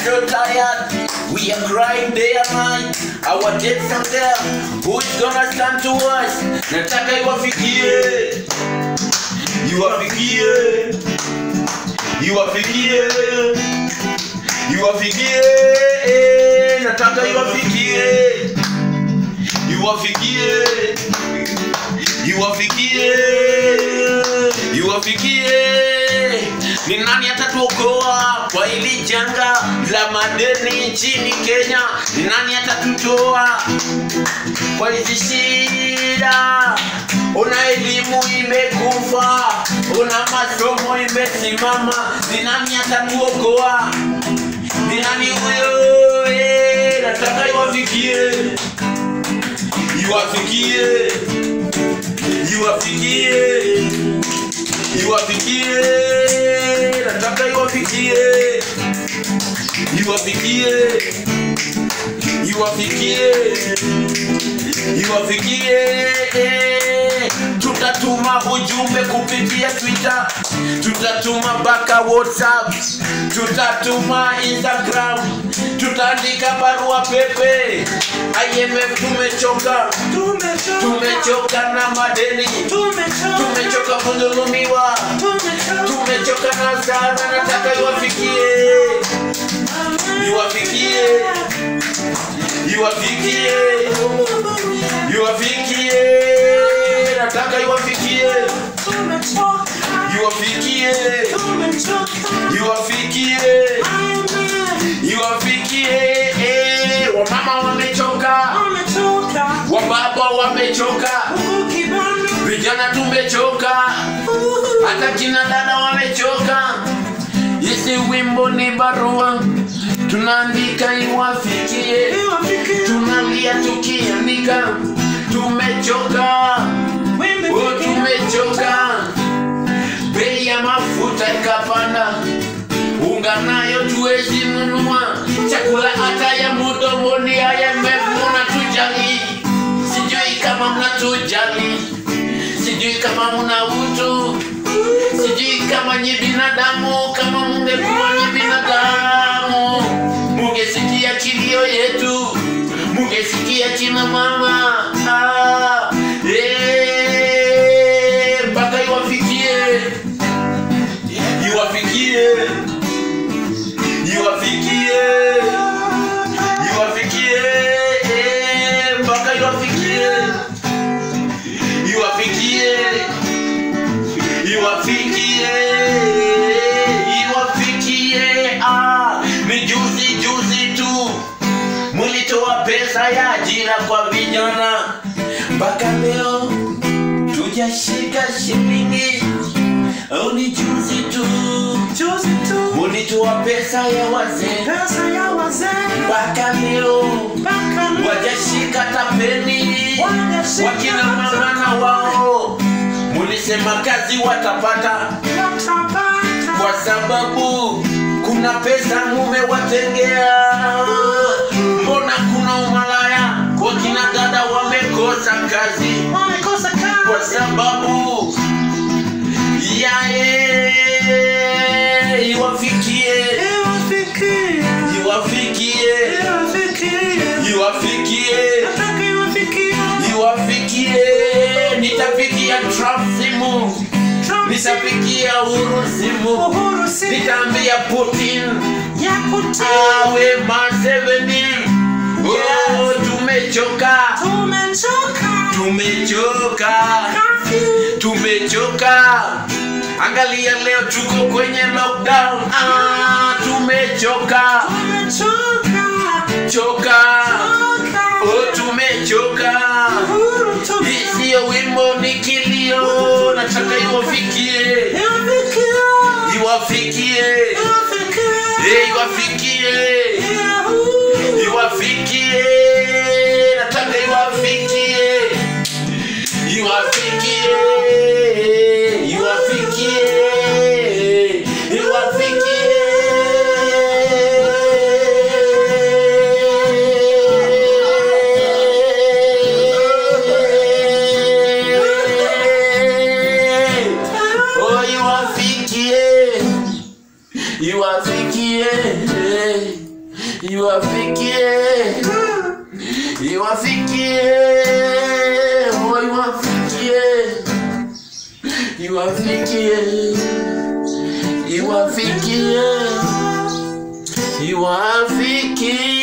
so tired. We are crying day and night. Our debts are there. Who is gonna stand to us? Nataka iwafikie. Iwafikie. Iwafikie. Iwafikie. Nataka iwafikie. Iwafikie. Iwafikie. Iwafikie. Ni nani atatuokoa kwa hili janga la madeni nchini Kenya? Ni nani atatutoa kwa hizi shida? Una elimu imekufa, una masomo imesimama. Ni nani atatuokoa? Ni nani huyo? Nataka iwafikie. Iwafikie. Iwafikie. Iwafikie. Nataka iwafikie. Iwafikie. Iwafikie. Iwafikie. Tutatuma ujumbe kupitia Twitter, tutatuma mpaka WhatsApp, tutatuma Instagram, tutaandika barua pepe. IMF tumechoka, tumechoka na madeni, tumechoka kudhulumiwa, tumechoka na sana. Nataka iwafikie. Iwafikie. Iwafikie. Iwafikie. Nataka iwafikie. Iwafikie. Iwafikie. Iwafikie. Wamama wamechoka, wababa wamechoka, vijana tumechoka, hata kina dada wamechoka. Hizi wimbo ni barua tunaandika iwafikie. Tunalia tukiandika. Tumechoka. Oh, tumechoka. Bei ya mafuta ikapanda, unga nayo tuwezi nunua, chakula hata ya mdomoni. IMF mnatujali, sijui kama mnatujali, sijui kama mna utu, sijui kama nyi binadamu. Kama mungekuwa nyi binadamu, mungesikia kilio yetu, mungesikia kina mama. Mpaka iwafikie. Iwafikie. Iwafikie. Iwafikie. Mpaka iwafikie. Iwafikie. Iwafikie. Iwafikie. Ni juzi tu mulitoa pesa ya ajira kwa vijana, mpaka leo tujashika shilingi. Ni juzi tu mulitoa pesa ya wazee, mpaka leo wajashika tapeni. Wakina mama na wao mulisema kazi watapata, kwa sababu kuna pesa mumewatengea. Mbona kuna umalaya? Wakina dada wamekosa kazi, kwa sababu iwafikie. Iwafikie. Iwafikie. Iwafikie. Nitapigia Trump simu, nitapigia Uhuru simu, nitaambia Putin awe Museveni. Oh, tumechoka. Tumechoka. Tumechoka. Angalia leo tuko kwenye lockdown. Tumechoka. Choka. Oh, tumechoka. Sio wimbo ni kilio. Nataka iwafikie. Iwafikie. Iwafikie. Iwafikie. Nataka iwafikie. Iwafikie. Iwafikie. Iwafikie. Oh, iwafikie. Iwafikie. iwafikie, iwafikie, oh iwafikie, iwafikie, iwafikie, iwafikie.